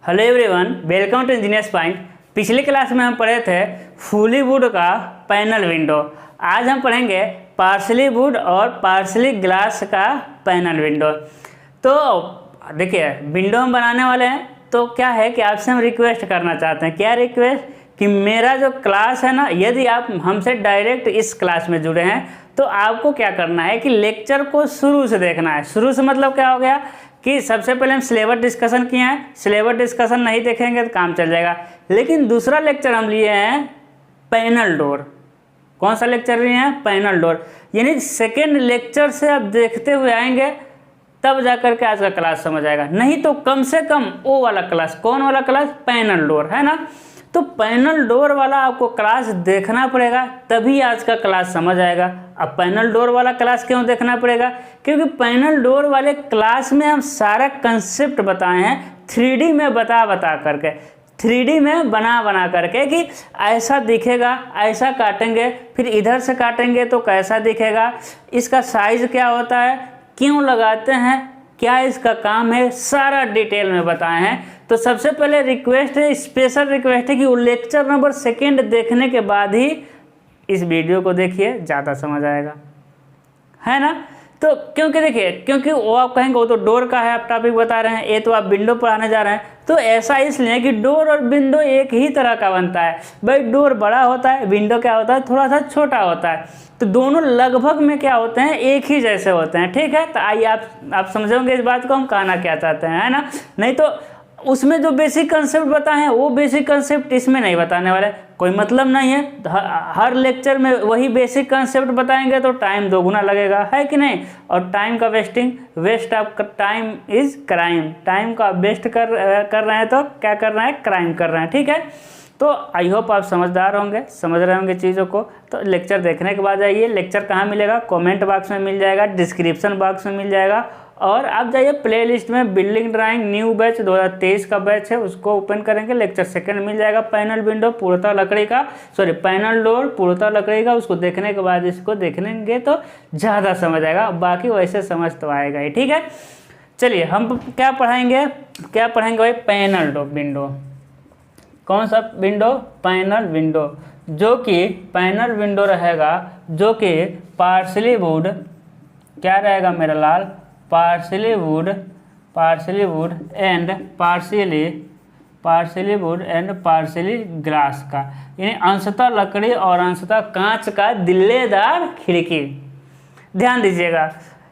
Hello everyone, welcome to engineers point. पिछले class में हम पढ़े थे फुली वुड का पैनल विंडो। आज हम पढ़ेंगे पार्शली वुड और पार्शली ग्लास का पैनल विंडो। तो देखिए, विंडो हम बनाने वाले हैं, तो क्या है कि आपसे हम रिक्वेस्ट करना चाहते हैं। क्या रिक्वेस्ट? कि मेरा जो क्लास है ना, यदि आप हमसे डायरेक्ट इस क्लास में जुड़े हैं तो आपको क्या करना है कि लेक्चर को शुरू से देखना है। शुरू से मतलब क्या हो गया कि सबसे पहले हम सिलेबस डिस्कशन किए हैं। सिलेबस डिस्कशन नहीं देखेंगे तो काम चल जाएगा। लेकिन दूसरा लेक्चर हम लिए हैं पैनल डोर। कौन सा लेक्चर लिए हैं? Panel door. यानी सेकेंड लेक्चर से आप देखते हुए आएंगे तब जाकर के आज का क्लास समझ आएगा। नहीं तो कम से कम वो वाला क्लास, कौन वाला क्लास? पैनल डोर, है ना। तो पैनल डोर वाला आपको क्लास देखना पड़ेगा, तभी आज का क्लास समझ आएगा। अब पैनल डोर वाला क्लास क्यों देखना पड़ेगा? क्योंकि पैनल डोर वाले क्लास में हम सारा कंसेप्ट बताए हैं 3D में बता करके, 3D में बना करके कि ऐसा दिखेगा, ऐसा काटेंगे, फिर इधर से काटेंगे तो कैसा दिखेगा, इसका साइज क्या होता है, क्यों लगाते हैं, क्या इसका काम है, सारा डिटेल में बताए हैं। तो सबसे पहले रिक्वेस्ट है, स्पेशल रिक्वेस्ट है कि वो लेक्चर नंबर 2 देखने के बाद ही इस वीडियो को देखिए, ज़्यादा समझ आएगा, है ना। तो क्योंकि देखिए, क्योंकि वो आप कहेंगे वो तो डोर का है, आप टॉपिक बता रहे हैं, ये तो आप विंडो पढ़ाने जा रहे हैं। तो ऐसा इसलिए कि डोर और विंडो एक ही तरह का बनता है भाई। डोर बड़ा होता है, विंडो क्या होता है, थोड़ा सा छोटा होता है। तो दोनों लगभग में क्या होते हैं, एक ही जैसे होते हैं, ठीक है। तो आइए आप समझोगे इस बात को हम कहना क्या चाहते हैं, है ना। नहीं तो उसमें जो बेसिक कंसेप्ट बताए हैं वो बेसिक कंसेप्ट इसमें नहीं बताने वाले, कोई मतलब नहीं है। हर लेक्चर में वही बेसिक कंसेप्ट बताएंगे तो टाइम 2 गुना लगेगा, है कि नहीं। और टाइम का waste of time is crime. Time का वेस्ट कर रहे हैं तो क्या कर रहे हैं? क्राइम कर रहे हैं, ठीक है। तो आई होप आप समझदार होंगे, समझ रहे होंगे चीज़ों को। तो लेक्चर देखने के बाद आइए, लेक्चर कहाँ मिलेगा? कमेंट बॉक्स में मिल जाएगा, डिस्क्रिप्शन बॉक्स में मिल जाएगा। और आप जाइए प्लेलिस्ट में, बिल्डिंग ड्राइंग न्यू बैच 2023 का बैच है, उसको ओपन करेंगे, लेक्चर 2 मिल जाएगा। पैनल विंडो पूर्णतः लकड़ी का, पैनल डोर पूर्णतः लकड़ी का। उसको देखने के बाद इसको देखेंगे तो ज़्यादा समझ आएगा, बाकी वैसे समझ तो आएगा ही, ठीक है। चलिए हम क्या पढ़ाएंगे भाई? Panel door window. कौन सा विंडो? पैनल विंडो, जो कि पैनल विंडो रहेगा, जो कि पार्शली वुड, क्या रहेगा मेरा लाल? Partially wood and partially glass का, यानी अंशतः लकड़ी और अंशतः कांच का दिल्लेदार खिड़की। ध्यान दीजिएगा,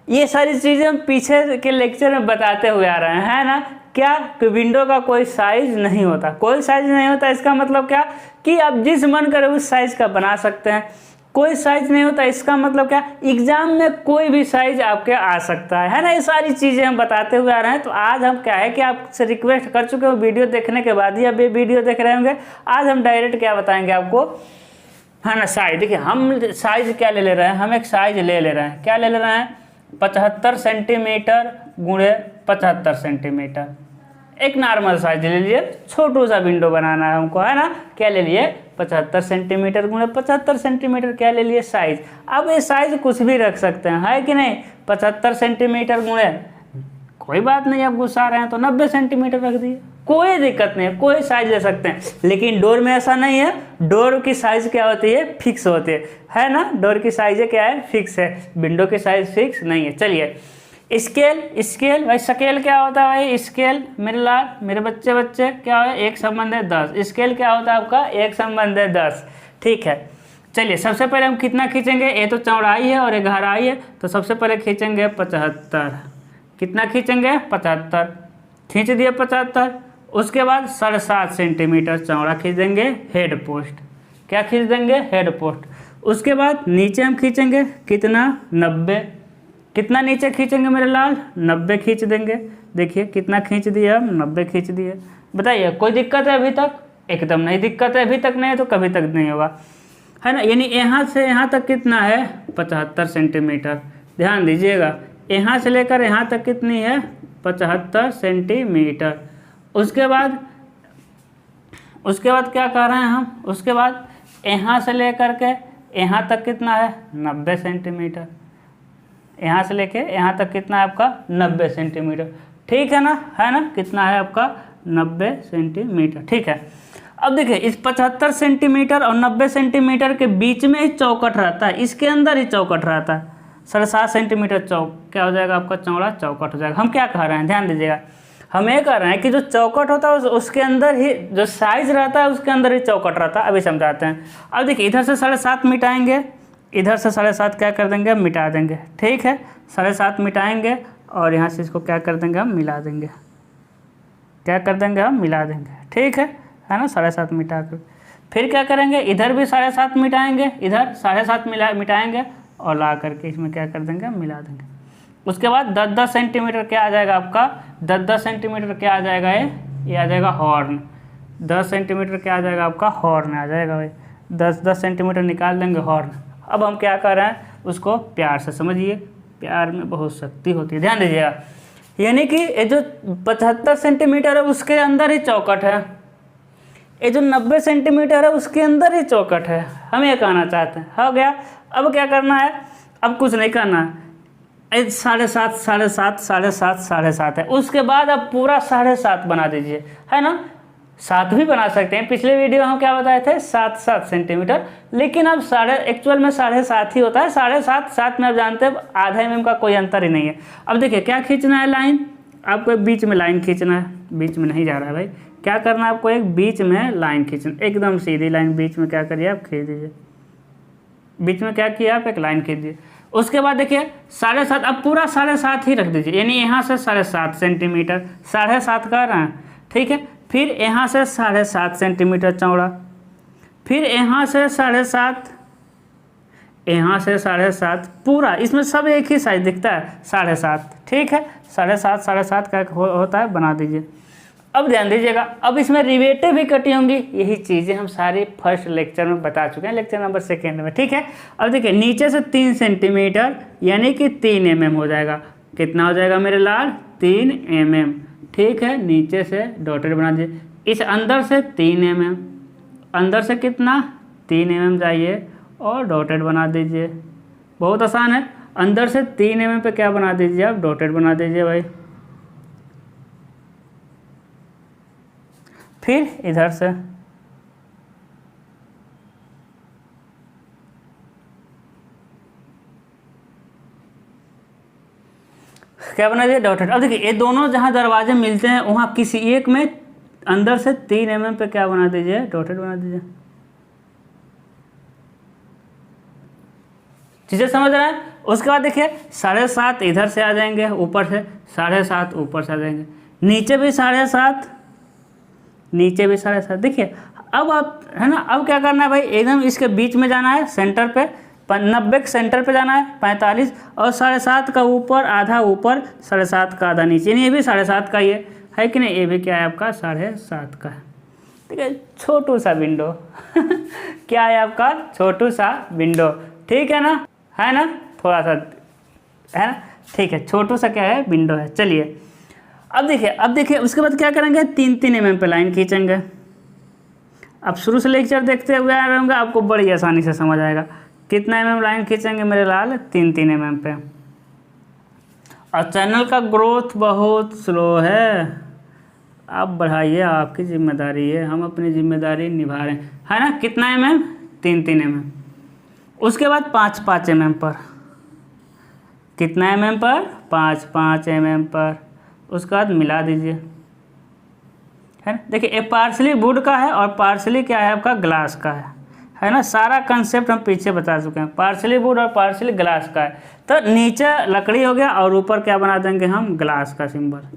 ये सारी चीज़ें हम पीछे के लेक्चर में बताते हुए आ रहे हैं, है ना। क्या कि विंडो का कोई साइज नहीं होता, कोई साइज नहीं होता। इसका मतलब क्या कि आप जिस मन करे उस साइज का बना सकते हैं। कोई साइज नहीं होता, इसका मतलब क्या? एग्जाम में कोई भी साइज आपके आ सकता है ना। ये सारी चीज़ें हम बताते हुए आ रहे हैं। तो आज हम क्या है कि आपसे रिक्वेस्ट कर चुके हो, वीडियो देखने के बाद ही अब ये वीडियो देख रहे होंगे। आज हम डायरेक्ट क्या बताएंगे आपको, है ना। साइज देखिए, हम साइज क्या ले रहे हैं, हम एक साइज ले रहे हैं। क्या ले रहे हैं? 75 सेंटीमीटर गुणे 75 सेंटीमीटर। एक नॉर्मल साइज ले लिए, छोटू सा विंडो बनाना है हमको, है ना। क्या ले लिए? 75 सेंटीमीटर गुणे 75 सेंटीमीटर, क्या ले लिए? साइज। अब ये साइज कुछ भी रख सकते हैं, है कि नहीं। 75 सेंटीमीटर गुणे, कोई बात नहीं, आप गुस्सा रहे हैं तो 90 सेंटीमीटर रख दिए, कोई दिक्कत नहीं है, कोई साइज ले सकते हैं। लेकिन डोर में ऐसा नहीं है। डोर की साइज क्या होती है? फिक्स होती है ना। डोर की साइज क्या है? फिक्स है। विंडो की साइज फिक्स नहीं है। चलिए, स्केल भाई, स्केल क्या होता है भाई? स्केल मेरे लाल, मेरे बच्चे क्या है? 1/10। स्केल क्या होता है आपका? 1/10, ठीक है। चलिए, सबसे पहले हम कितना खींचेंगे? ये तो चौड़ाई है और ये गहराई है, तो सबसे पहले खींचेंगे 75। कितना खींचेंगे? 75। खींच दिए 75। उसके बाद 7.5 सेंटीमीटर चौड़ा खींच देंगे हेड पोस्ट। क्या खींच देंगे? Head post. उसके बाद नीचे हम खींचेंगे कितना? 90। कितना नीचे खींचेंगे मेरे लाल? 90 खींच देंगे। देखिए कितना खींच दिए हम, 90 खींच दिए। बताइए कोई दिक्कत है अभी तक? एकदम नहीं दिक्कत है, अभी तक नहीं है तो कभी तक नहीं होगा, है ना। यानी यहाँ से यहाँ तक कितना है? 75 सेंटीमीटर। ध्यान दीजिएगा, यहाँ से लेकर यहाँ तक कितनी है? 75 सेंटीमीटर। उसके बाद क्या कर रहे हैं हम? उसके बाद यहाँ से लेकर के यहाँ तक कितना है? 90 सेंटीमीटर। यहाँ से लेके यहाँ तक कितना है आपका? 90 सेंटीमीटर, ठीक है ना, है ना। कितना है आपका? 90 सेंटीमीटर। ठीक है, अब देखिए इस 75 सेंटीमीटर और 90 सेंटीमीटर के बीच में ही चौकट रहता है, इसके अंदर ही चौकट रहता है। 7.5 सेंटीमीटर क्या हो जाएगा आपका चौड़ा चौकट हो जाएगा। हम क्या कह रहे हैं, ध्यान दीजिएगा, हम ये कह रहे हैं कि जो चौकट होता है उसके अंदर ही जो साइज रहता है उसके अंदर ही चौकट रहता है। अभी समझाते हैं। अब देखिए इधर से 7.5 मिटाएंगे, इधर से 7.5 क्या कर देंगे, मिटा देंगे। ठीक है, 7.5 मिटाएंगे और यहाँ से इसको क्या कर देंगे, हम मिला देंगे। क्या कर देंगे, हम मिला देंगे। ठीक है ना, 7.5 मिटा कर फिर क्या करेंगे, इधर भी 7.5 मिटाएंगे, इधर 7.5 मिटाएंगे और ला करके इसमें क्या कर देंगे, मिला देंगे। उसके बाद 10-10 सेंटीमीटर क्या आ जाएगा आपका, 10-10 सेंटीमीटर क्या आ जाएगा, ये आ जाएगा हॉर्न। 10 सेंटीमीटर क्या आ जाएगा आपका, हॉर्न आ जाएगा भाई। 10-10 सेंटीमीटर निकाल देंगे हॉर्न। अब हम क्या कर रहे हैं, उसको प्यार से समझिए, प्यार में बहुत शक्ति होती है, ध्यान दीजिएगा। यानी कि ये जो 75 सेंटीमीटर है उसके अंदर ही चौकट है, ये जो 90 सेंटीमीटर है उसके अंदर ही चौकट है। हम ये कहना चाहते हैं, हो गया। अब क्या करना है, अब कुछ नहीं करना है। 7.5 7.5 7.5 7.5 है, उसके बाद अब पूरा 7.5 बना दीजिए, है ना। 7 भी बना सकते हैं, पिछले वीडियो हम क्या बताए थे, 7 सेंटीमीटर, लेकिन अब एक्चुअल में 7.5 ही होता है। 7.5 7 में आप जानते हैं आधा mm का कोई अंतर ही नहीं है। अब देखिए क्या खींचना है, लाइन आपको बीच में लाइन खींचना है, बीच में नहीं जा रहा है भाई। क्या करना है आपको, एक बीच में लाइन खींचना, एकदम सीधी लाइन बीच में क्या करिए आप, खींच दीजिए। बीच में क्या किया आप, एक लाइन खींच दीजिए। उसके बाद देखिए 7.5, अब पूरा 7.5 ही रख दीजिए, यानी यहाँ से 7.5 सेंटीमीटर, 7.5 कर रहे हैं। ठीक है, फिर यहाँ से 7.5 सेंटीमीटर चौड़ा, फिर यहाँ से 7.5, यहाँ से 7.5, पूरा इसमें सब एक ही साइज दिखता है, 7.5। ठीक है, 7.5 का होता है, बना दीजिए। अब ध्यान दीजिएगा, अब इसमें रिवेटें भी कटी होंगी, यही चीज़ें हम सारी फर्स्ट लेक्चर में बता चुके हैं, लेक्चर नंबर 2 में। ठीक है, अब देखिए नीचे से 3 सेंटीमीटर यानी कि 3 mm हो जाएगा। कितना हो जाएगा मेरे लाल, 3 mm। ठीक है, नीचे से डॉटेड बना दीजिए। इस अंदर से 3 mm, अंदर से कितना, 3 mm जाइए और डॉटेड बना दीजिए। बहुत आसान है, अंदर से 3 mm पे क्या बना दीजिए आप, डॉटेड बना दीजिए भाई। फिर इधर से क्या बना दिया, डॉटेड। अब देखिए ये दोनों जहाँ दरवाजे मिलते हैं वहाँ किसी एक में अंदर से 3 mm पे क्या बना दीजिए, डॉटेड बना दीजिए। चीज़ें समझ रहे हैं। उसके बाद देखिए 7.5 इधर से आ जाएंगे, ऊपर से 7.5 ऊपर से आ जाएंगे, नीचे भी 7.5, नीचे भी 7.5। देखिए अब आप, है ना, अब क्या करना है भाई, एकदम इसके बीच में जाना है, सेंटर पे 90 के सेंटर पे जाना है, 45, और 7.5 का ऊपर आधा ऊपर, 7.5 का आधा नीचे, यानी ये भी 7.5 का ही है कि नहीं, ये भी क्या है आपका 7.5 का है। ठीक है, छोटू सा विंडो क्या है आपका, छोटू सा विंडो। ठीक है ना, है ना, थोड़ा सा है ना। ठीक है, छोटू सा क्या है, विंडो है। चलिए अब देखिए उसके बाद क्या करेंगे, 3-3 mm पे लाइन खींचेंगे। अब शुरू से लेक्चर देखते हुए आ रहूँगा, आपको बड़ी आसानी से समझ आएगा। कितना mm लाइन खींचेंगे मेरे लाल, 3-3 mm पे। और चैनल का ग्रोथ बहुत स्लो है, आप बढ़ाइए, आपकी जिम्मेदारी है, हम अपनी जिम्मेदारी निभा रहे हैं, है ना। कितना mm, 3-3 mm। उसके बाद 5-5 mm पर, कितना mm पर, 5-5 mm पर। उसके बाद मिला दीजिए, है ना। देखिए ये पार्सली वुड का है और पार्सली क्या है आपका, ग्लास का है ना। सारा कंसेप्ट हम पीछे बता चुके हैं, पार्सली वुड और पार्सली ग्लास का है। तो नीचे लकड़ी हो गया और ऊपर क्या बना देंगे हम, ग्लास का सिंबल।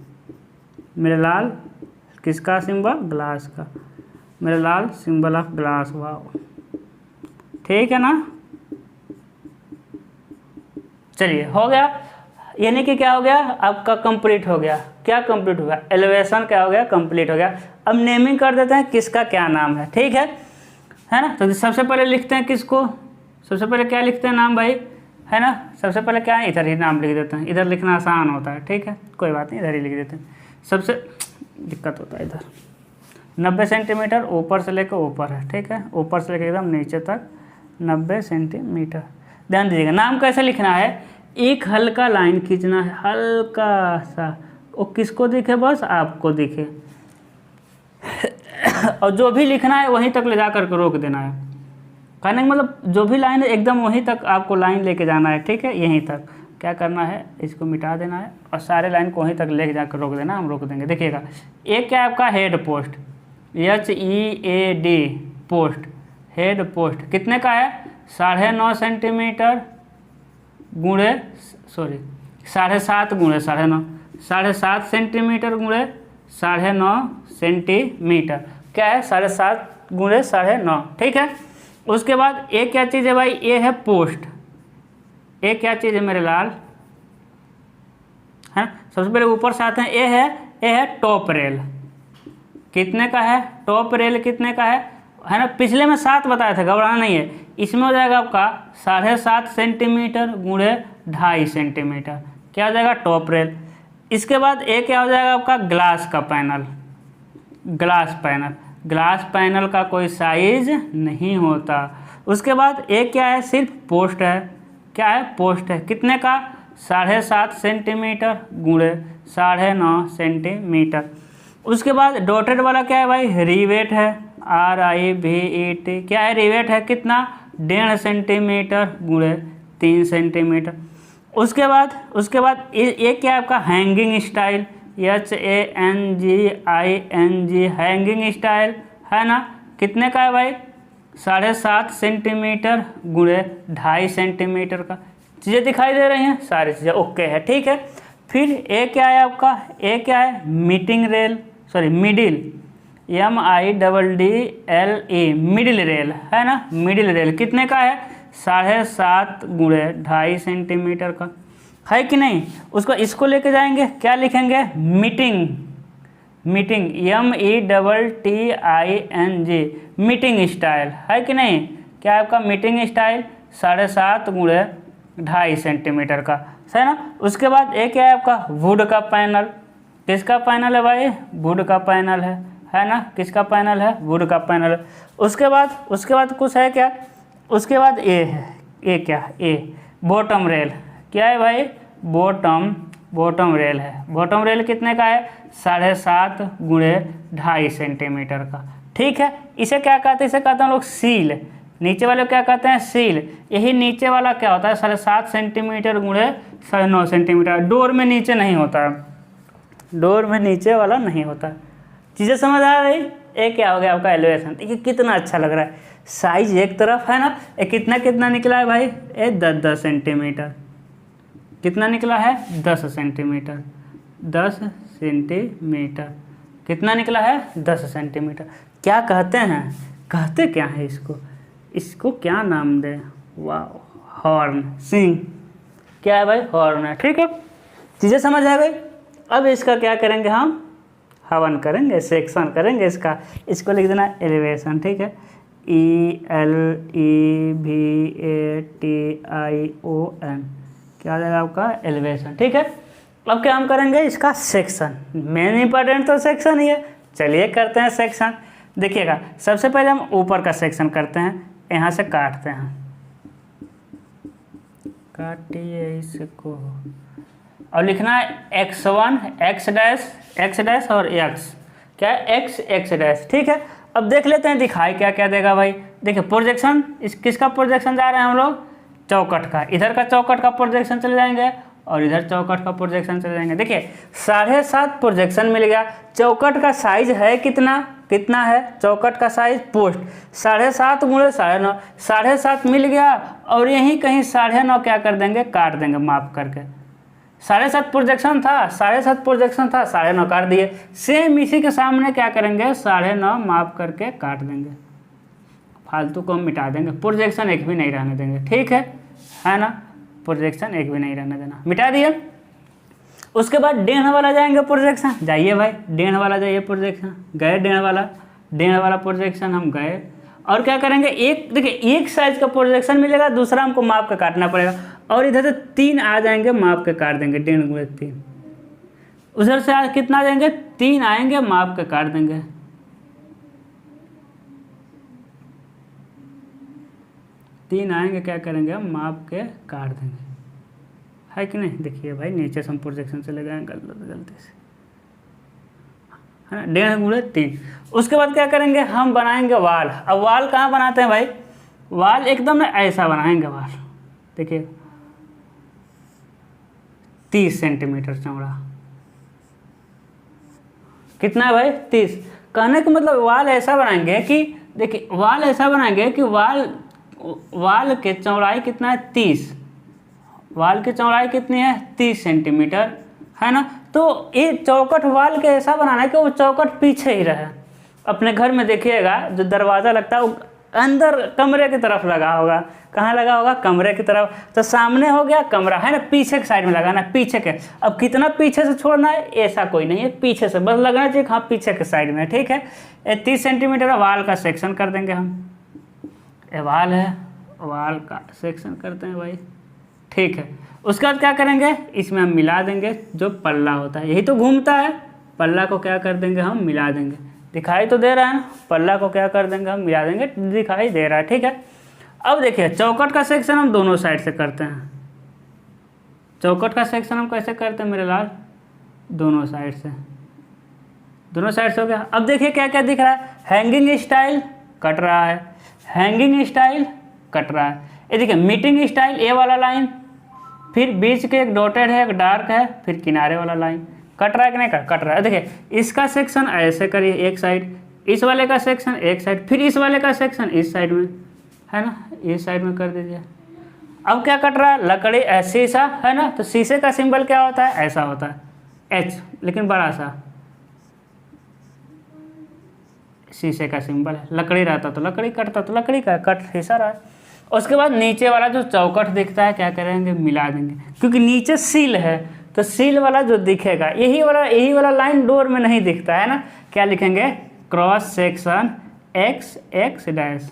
मेरे लाल किसका सिंबल, ग्लास का, मेरे लाल सिंबल ऑफ ग्लास। वाह, ठीक है ना। चलिए हो गया, यानी कि क्या हो गया आपका, कंप्लीट हो गया। क्या कंप्लीट हो गया, एलिवेशन क्या हो गया, कंप्लीट हो गया। अब नेमिंग कर देते हैं, किसका क्या नाम है, ठीक है ना। तो सबसे पहले लिखते हैं किसको, सबसे पहले क्या लिखते हैं नाम भाई, है ना। सबसे पहले क्या है, इधर ही नाम लिख देते हैं, इधर लिखना आसान होता है, ठीक है, कोई बात नहीं, इधर ही लिख देते हैं। सबसे दिक्कत होता है इधर, 90 सेंटीमीटर ऊपर से लेकर ऊपर है, ठीक है, ऊपर से लेकर एकदम नीचे तक 90 सेंटीमीटर। ध्यान दीजिएगा, नाम कैसे लिखना है, एक हल्का लाइन खींचना है, हल्का सा, वो किसको दिखे, बस आपको दिखे। और जो भी लिखना है वहीं तक ले जा करके रोक देना है। कहने का मतलब जो भी लाइन है एकदम वहीं तक आपको लाइन लेके जाना है, ठीक है, यहीं तक क्या करना है, इसको मिटा देना है और सारे लाइन को वहीं तक लेके जाकर रोक देना। हम रोक देंगे। देखिएगा एक क्या है आपका head post, HEAD post, head post कितने का है, 9.5 सेंटीमीटर गुणे 7.5 गुणे 9.5, 7.5 सेंटीमीटर गुणे 9.5 सेंटीमीटर, क्या है 7.5 गुणे 9.5, ठीक है। उसके बाद एक क्या चीज़ है भाई, ये है पोस्ट, एक क्या चीज़ है मेरे लाल, है सबसे पहले ऊपर से आते हैं, ये है टॉप रेल, कितने का है, टॉप रेल कितने का है ना, पिछले में 7 बताया था, घबराना नहीं है। इसमें हो जाएगा आपका 7.5 सेंटीमीटर गुणे 2.5 सेंटीमीटर, क्या हो जाएगा टॉप रेल। इसके बाद एक क्या हो जाएगा आपका ग्लास का पैनल, ग्लास पैनल का कोई साइज नहीं होता। उसके बाद एक क्या है, सिर्फ पोस्ट है, क्या है पोस्ट है, कितने का 7.5 सेंटीमीटर गुणे 9.5 सेंटीमीटर। उसके बाद डॉटेड वाला क्या है भाई, रिवेट है, RIVET, क्या है रिवेट है, कितना 1.5 सेंटीमीटर गुणे 3 सेंटीमीटर। उसके बाद ये क्या है आपका hanging style, HANGING hanging style, है ना, कितने का है भाई 7.5 सेंटीमीटर गुणे 2.5 सेंटीमीटर का। चीज़ें दिखाई दे रही हैं, सारी चीज़ें ओके है, ठीक है। फिर एक क्या है आपका, एक क्या है मिडिल, MIDDLE मिडिल रेल, है ना, मिडिल रेल कितने का है 7.5 गुणे 2.5 सेंटीमीटर का, है कि नहीं। इसको लेके जाएंगे, क्या लिखेंगे, मीटिंग, METTING मीटिंग स्टाइल, है कि नहीं, क्या आपका मीटिंग स्टाइल 7.5 गुणे 2.5 सेंटीमीटर का, है ना। उसके बाद एक क्या है आपका वुड का पैनल, किसका पैनल है भाई, वुड का पैनल है ना, किसका पैनल है, वुड का पैनल। उसके बाद कुछ है क्या, उसके बाद ये है, ये क्या, ये बॉटम रेल, क्या है भाई बॉटम रेल है, बॉटम रेल कितने का है 7.5 गुणे 2.5 सेंटीमीटर का, ठीक है। इसे क्या कहते हैं, इसे कहते हैं लोग सील, नीचे वाले क्या कहते हैं सील। यही नीचे वाला क्या होता है 7.5 सेंटीमीटर गुणे 9.5 सेंटीमीटर, डोर में नीचे नहीं होता है, डोर में नीचे वाला नहीं होता। चीज़ें समझ आ रही। एक क्या हो गया आपका एलिवेशन, देखिए कितना अच्छा लग रहा है, साइज एक तरफ है ना, ये कितना निकला है भाई, ये 10 सेंटीमीटर, कितना निकला है 10 सेंटीमीटर, 10 सेंटीमीटर, कितना निकला है 10 सेंटीमीटर। क्या कहते हैं, कहते क्या है इसको क्या नाम दे, वाह, हॉर्न, सिंग, क्या है भाई हॉर्न है, ठीक है। चीज़ें समझ आ गई। अब इसका क्या करेंगे, हम हवन करेंगे, सेक्शन करेंगे इसको लिख देना एलिवेशन, ठीक है, ELEVATION, क्या हो जाएगा आपका एलिवेशन, ठीक है। अब क्या हम करेंगे, इसका सेक्शन, मेन इंपॉर्टेंट तो सेक्शन ही है, चलिए करते हैं सेक्शन। देखिएगा सबसे पहले हम ऊपर का सेक्शन करते हैं, यहाँ से काटते हैं, काटिए इसको, और लिखना है x1 x डैश और x, क्या है x डैश, ठीक है। अब देख लेते हैं दिखाई क्या क्या देगा भाई। देखिए प्रोजेक्शन, किसका प्रोजेक्शन जा रहे हैं हम लोग, चौकट का, इधर का चौकट का प्रोजेक्शन चले जाएंगे और इधर चौकट का प्रोजेक्शन चले जाएंगे। देखिए 7.5 प्रोजेक्शन मिल गया। चौकट का साइज है कितना है चौकट का साइज, पोस्ट 7.5 गुणे 9.5, 7.5 मिल गया और यहीं कहीं 9.5 क्या कर देंगे, काट देंगे माप करके। 7.5 प्रोजेक्शन था, 9.5 काट दिए। सेम इसी के सामने क्या करेंगे, 9.5 माप करके काट देंगे, फालतू को हम मिटा देंगे, प्रोजेक्शन एक भी नहीं रहने देंगे, ठीक है ना, प्रोजेक्शन एक भी नहीं रहने देना, मिटा दिया। उसके बाद 1.5 वाला जाएंगे प्रोजेक्शन, जाइए भाई 1.5 वाला जाइए प्रोजेक्शन, गए 1.5 वाला प्रोजेक्शन हम गए। और क्या करेंगे, देखिए एक साइज का प्रोजेक्शन मिलेगा, दूसरा हमको माप का काटना पड़ेगा, और इधर से 3 आ जाएंगे, माप के काट देंगे, 1.5 गुणे 3। उधर से आज कितना आ जाएंगे, 3 आएंगे, माप के काट देंगे। तीन आएंगे, क्या करेंगे हम, माप के काट देंगे, है कि नहीं। देखिए भाई नीचे से हम प्रोजेक्शन चले गए गलती से, है ना, 1.5 गुणे 3। उसके बाद क्या करेंगे, हम बनाएंगे वाल। अब वाल कहाँ बनाते हैं भाई, वाल एकदम ना ऐसा बनाएंगे वाल, देखिए 30 सेंटीमीटर चौड़ा। कितना है भाई, 30। कहने का मतलब वाल ऐसा बनाएंगे कि देखिए, वाल ऐसा बनाएंगे कि वाल के चौड़ाई कितना है, 30। वाल की चौड़ाई कितनी है, 30 सेंटीमीटर, है ना। तो ये चौकट वाल के ऐसा बनाना है कि वो चौकट पीछे ही रहे। अपने घर में देखिएगा जो दरवाज़ा लगता है वो अंदर कमरे की तरफ लगा होगा। कहाँ लगा होगा, कमरे की तरफ। तो सामने हो गया कमरा, है ना, पीछे के साइड में लगाना है, पीछे के। अब कितना पीछे से छोड़ना है, ऐसा कोई नहीं है, पीछे से बस लगना चाहिए, हाँ पीछे के साइड में, ठीक है। 30 सेंटीमीटर वाल का सेक्शन कर देंगे हम। ये वाल है, वाल का सेक्शन करते हैं भाई, ठीक है। उसके बाद क्या करेंगे, इसमें हम मिला देंगे जो पल्ला होता है, यही तो घूमता है, पल्ला को क्या कर देंगे हम, मिला देंगे। दिखाई तो दे रहा है ना, पल्ला को क्या कर देंगे हम, मिला देंगे, दिखाई दे रहा है, ठीक है। अब देखिए चौकट का सेक्शन हम दोनों साइड से करते हैं। चौकट का सेक्शन हम कैसे करते हैं मेरे लाल, दोनों साइड से, दोनों साइड से हो गया। अब देखिए क्या क्या दिख रहा है, हैंगिंग स्टाइल कट रहा है, हैंगिंग स्टाइल कट रहा है। ये देखिए मीटिंग स्टाइल, ये वाला लाइन, फिर बीच के एक डॉटेड है, एक डार्क है, फिर किनारे वाला लाइन कट रहा है कि नहीं, कट रहा है। देखिए इसका सेक्शन ऐसे करिए एक साइड, इस वाले का सेक्शन एक साइड, फिर इस वाले का सेक्शन इस साइड में, है ना, इस साइड में कर दीजिए। अब क्या कट रहा है, लकड़ी, शीशा, है ना, तो शीशे का सिंबल क्या होता है, ऐसा होता है, एच, लेकिन बड़ा सा शीशे का सिंबल है। लकड़ी रहता तो लकड़ी, कटता तो लकड़ी का, कट शीशा रहा है। उसके बाद नीचे वाला जो चौकट दिखता है क्या करेंगे, मिला देंगे, क्योंकि नीचे सील है तो सील वाला जो दिखेगा, यही वाला लाइन डोर में नहीं दिखता है ना। क्या लिखेंगे, cross section x x dash,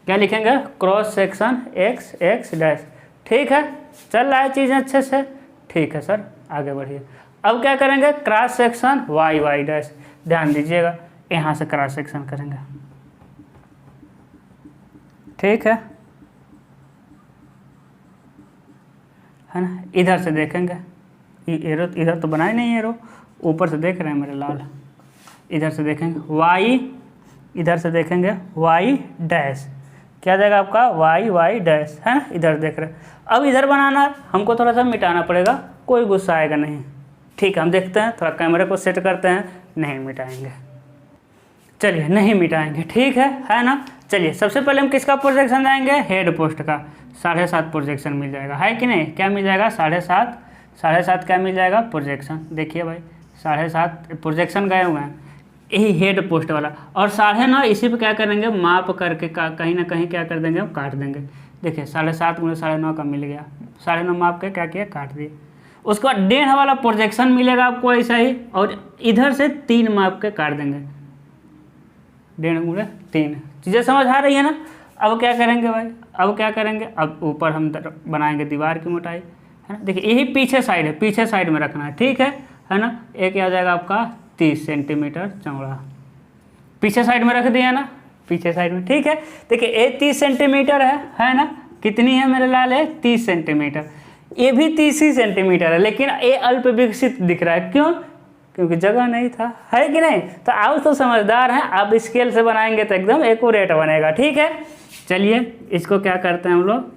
क्या लिखेंगे, cross section x x dash, ठीक है। चल रहा है चीज़ें अच्छे से, ठीक है सर, आगे बढ़िए। अब क्या करेंगे, cross section Y Y dash, ध्यान दीजिएगा, यहाँ से क्रॉस सेक्शन करेंगे, ठीक है ना। इधर से देखेंगे, एरो इधर तो बनाए नहीं, एरो ऊपर से देख रहे हैं मेरे लाल, इधर से देखेंगे वाई, इधर से देखेंगे वाई डैश, क्या जाएगा आपका, वाई वाई डैश, है ना, इधर देख रहे हैं। अब इधर बनाना है, हमको थोड़ा सा मिटाना पड़ेगा, कोई गुस्सा आएगा नहीं, ठीक है। हम देखते हैं, थोड़ा कैमरे को सेट करते हैं, नहीं मिटाएंगे, चलिए नहीं मिटाएंगे, ठीक है ना। चलिए सबसे पहले हम किसका प्रोजेक्शन जाएंगे, हेड पोस्ट का 7.5 प्रोजेक्शन मिल जाएगा, है कि नहीं, क्या मिल जाएगा, 7.5 क्या मिल जाएगा, प्रोजेक्शन। देखिए भाई 7.5 प्रोजेक्शन गए हुए हैं, यही हेड पोस्ट वाला। और 9.5 इसी पे क्या करेंगे, माप करके कहीं ना कहीं क्या कर देंगे, हम काट देंगे। देखिए 7.5 × 9.5 का मिल गया, 9.5 माप के क्या किया, काट दिए। उसके बाद 1.5 वाला प्रोजेक्शन मिलेगा आपको ऐसा ही, और इधर से 3 माप के काट देंगे, 1.5 × 3। चीज़ें समझ आ रही है ना। अब क्या करेंगे भाई, अब क्या करेंगे, अब ऊपर हम बनाएंगे दीवार की मोटाई, है ना। देखिए यही पीछे साइड है, पीछे साइड में रखना है, ठीक है ना। एक क्या हो जाएगा आपका 30 सेंटीमीटर चौड़ा, पीछे साइड में रख दिया ना, पीछे साइड में, ठीक है। देखिए ये 30 सेंटीमीटर है ना, कितनी है मेरे लाल, है 30 सेंटीमीटर। ये भी 30 ही सेंटीमीटर है, लेकिन ये अल्प विकसित दिख रहा है, क्यों, क्योंकि जगह नहीं था, है कि नहीं। तो आप तो समझदार हैं, आप स्केल से बनाएंगे तो एकदम एक्यूरेट बनेगा, ठीक है। चलिए इसको क्या करते हैं हम लोग,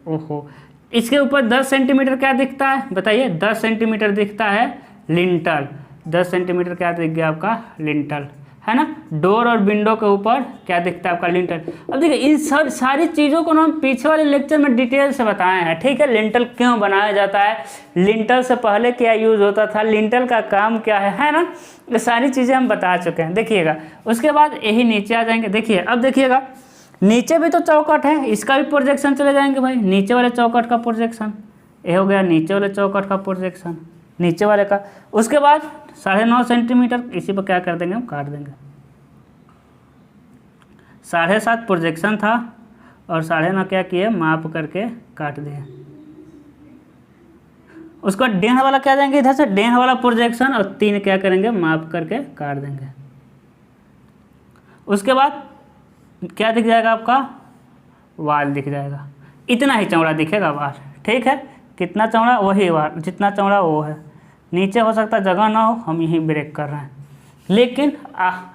ओहो, इसके ऊपर 10 सेंटीमीटर क्या दिखता है बताइए, 10 सेंटीमीटर दिखता है लिंटल, 10 सेंटीमीटर क्या दिख गया आपका, लिंटल, है ना। डोर और विंडो के ऊपर क्या दिखता है आपका, लिंटल। अब देखिए इन सारी चीज़ों को ना हम पीछे वाले लेक्चर में डिटेल से बताए हैं, ठीक है। लिंटल क्यों बनाया जाता है, लिंटल से पहले क्या यूज़ होता था, लिंटल का काम क्या है ना, ये सारी चीज़ें हम बता चुके हैं, देखिएगा। उसके बाद यही नीचे आ जाएंगे, देखिए अब देखिएगा नीचे भी तो चौकट है, इसका भी प्रोजेक्शन चले जाएंगे भाई, नीचे वाले चौकट का प्रोजेक्शन, ये हो गया नीचे वाले चौकट का प्रोजेक्शन, नीचे वाले का। उसके बाद 9.5 सेंटीमीटर इसी पर क्या कर देंगे, हम काट देंगे। 7.5 प्रोजेक्शन था और 9.5 क्या किए, माप करके काट दिए। उसका 1.5 वाला क्या देंगे, इधर से 1.5 वाला प्रोजेक्शन, और 3 क्या करेंगे, माप करके काट देंगे। उसके बाद क्या दिख जाएगा आपका, वाल दिख जाएगा, इतना ही चौड़ा दिखेगा वाल, ठीक है। कितना चौड़ा, वही वाल जितना चौड़ा वो है, नीचे हो सकता जगह ना हो, हम यहीं ब्रेक कर रहे हैं, लेकिन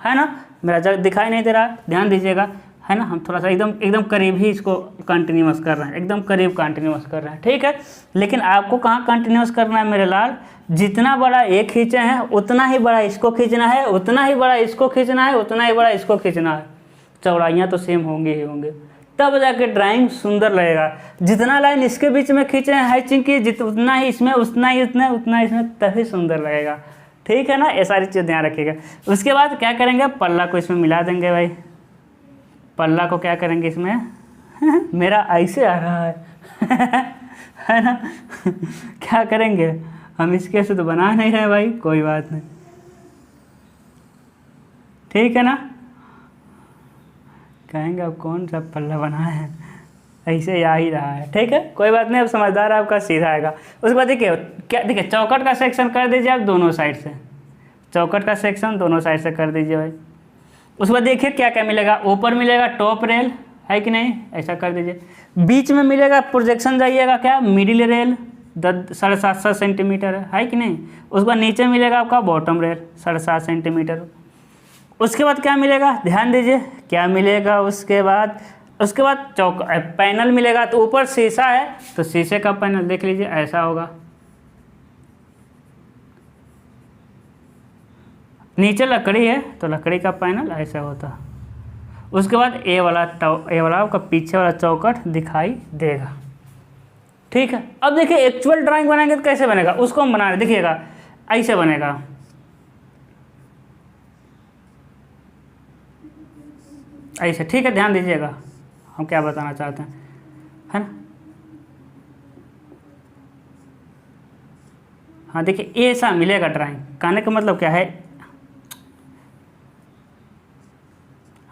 है ना, मेरा जग दिखाई नहीं दे रहा है, ध्यान दीजिएगा, है ना, हम थोड़ा सा एकदम करीब ही इसको कंटिन्यूअस कर रहे हैं, एकदम करीब कंटिन्यूअस कर रहे हैं, ठीक है। लेकिन आपको कहाँ कंटिन्यूअस करना है मेरे लाल, जितना बड़ा ये खींचे हैं उतना ही बड़ा इसको खींचना है, उतना ही बड़ा इसको खींचना है, उतना ही बड़ा इसको खींचना है। चौड़ाइयाँ तो सेम होंगी ही होंगे, तब जाके ड्राइंग सुंदर लगेगा। जितना लाइन इसके बीच में खींचे हैं हैचिंग की, उतना ही इसमें, उतना ही इसमें, तभी सुंदर लगेगा, ठीक है ना। ये सारी चीज़ ध्यान रखिएगा। उसके बाद क्या करेंगे, पल्ला को इसमें मिला देंगे भाई, पल्ला को क्या करेंगे इसमें मेरा ऐसे आ रहा है ना क्या करेंगे हम, इसके से तो बना नहीं रहे भाई, कोई बात नहीं, ठीक है ना। कहेंगे अब कौन सा पल्ला बना है, ऐसे आ ही रहा है, ठीक है, कोई बात नहीं। अब समझदार आपका सीधा आएगा। उसके बाद देखिए क्या, देखिए चौकट का सेक्शन कर दीजिए आप दोनों साइड से, चौकट का सेक्शन दोनों साइड से कर दीजिए भाई। उसके बाद देखिए क्या क्या मिलेगा, ऊपर मिलेगा टॉप रेल, है कि नहीं, ऐसा कर दीजिए। बीच में मिलेगा प्रोजेक्शन, जाइएगा क्या, मिडिल रेल 7.5 सेंटीमीटर है कि नहीं। उसके बाद नीचे मिलेगा आपका बॉटम रेल 7.5 सेंटीमीटर। उसके बाद क्या मिलेगा, ध्यान दीजिए क्या मिलेगा, उसके बाद पैनल मिलेगा। तो ऊपर शीशा है तो शीशे का पैनल देख लीजिए ऐसा होगा, नीचे लकड़ी है तो लकड़ी का पैनल ऐसा होता। उसके बाद ए वाला का पीछे वाला चौकट दिखाई देगा, ठीक है। अब देखिए एक्चुअल ड्राइंग बनाएंगे तो कैसे बनेगा, उसको हम बना रहे, देखिएगा ऐसे बनेगा, ऐसे, ठीक है। ध्यान दीजिएगा हम क्या बताना चाहते हैं, है ना। हाँ देखिए ऐसा मिलेगा ड्राइंग, कहने का मतलब क्या है,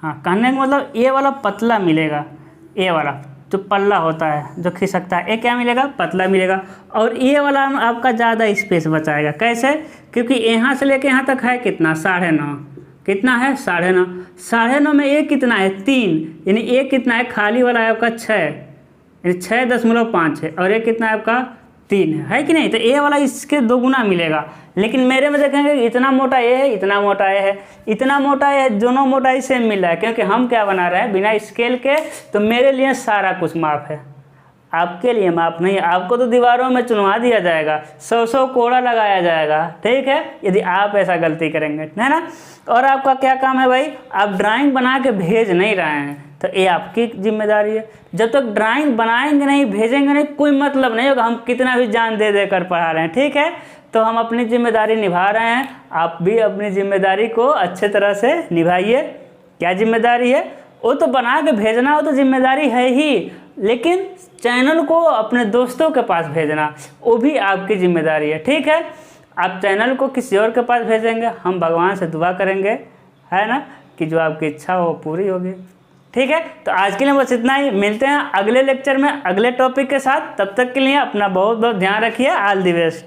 हाँ कहने का मतलब ये वाला पतला मिलेगा, ये वाला जो पल्ला होता है जो खिसकता है, ये क्या मिलेगा, पतला मिलेगा। और ये वाला आपका ज़्यादा स्पेस बचाएगा, कैसे, क्योंकि यहाँ से लेके यहाँ तक है कितना, 9.5, कितना है 9.5, 9.5 में ये कितना है 3, यानी ये कितना है, खाली वाला है आपका 6, यानी 6.5 है, और ये कितना है आपका 3 है कि नहीं। तो ये वाला इसके 2 गुना मिलेगा। लेकिन मेरे में देखेंगे इतना मोटा ये है, इतना मोटा ये है, इतना मोटा ये है, दोनों मोटाई सेम मिल रहा है, क्योंकि हम क्या बना रहे हैं बिना स्केल के। तो मेरे लिए सारा कुछ माप है, आपके लिए माप नहीं है। आपको तो दीवारों में चुनवा दिया जाएगा, 100 कोड़ा लगाया जाएगा, ठीक है, यदि आप ऐसा गलती करेंगे, है ना। और आपका क्या काम है भाई, आप ड्राइंग बना के भेज नहीं रहे हैं तो ये आपकी जिम्मेदारी है। जब तक ड्राइंग बनाएंगे नहीं, भेजेंगे नहीं, कोई मतलब नहीं होगा हम कितना भी जान दे कर पढ़ा रहे हैं, ठीक है। तो हम अपनी जिम्मेदारी निभा रहे हैं, आप भी अपनी जिम्मेदारी को अच्छे तरह से निभाइए। क्या जिम्मेदारी है, वो तो बना के भेजना, वो तो जिम्मेदारी है ही, लेकिन चैनल को अपने दोस्तों के पास भेजना वो भी आपकी जिम्मेदारी है, ठीक है। आप चैनल को किसी और के पास भेजेंगे, हम भगवान से दुआ करेंगे, है ना, कि जो आपकी इच्छा हो पूरी होगी, ठीक है। तो आज के लिए बस इतना ही, मिलते हैं अगले लेक्चर में अगले टॉपिक के साथ। तब तक के लिए अपना बहुत बहुत ध्यान रखिए। All the best.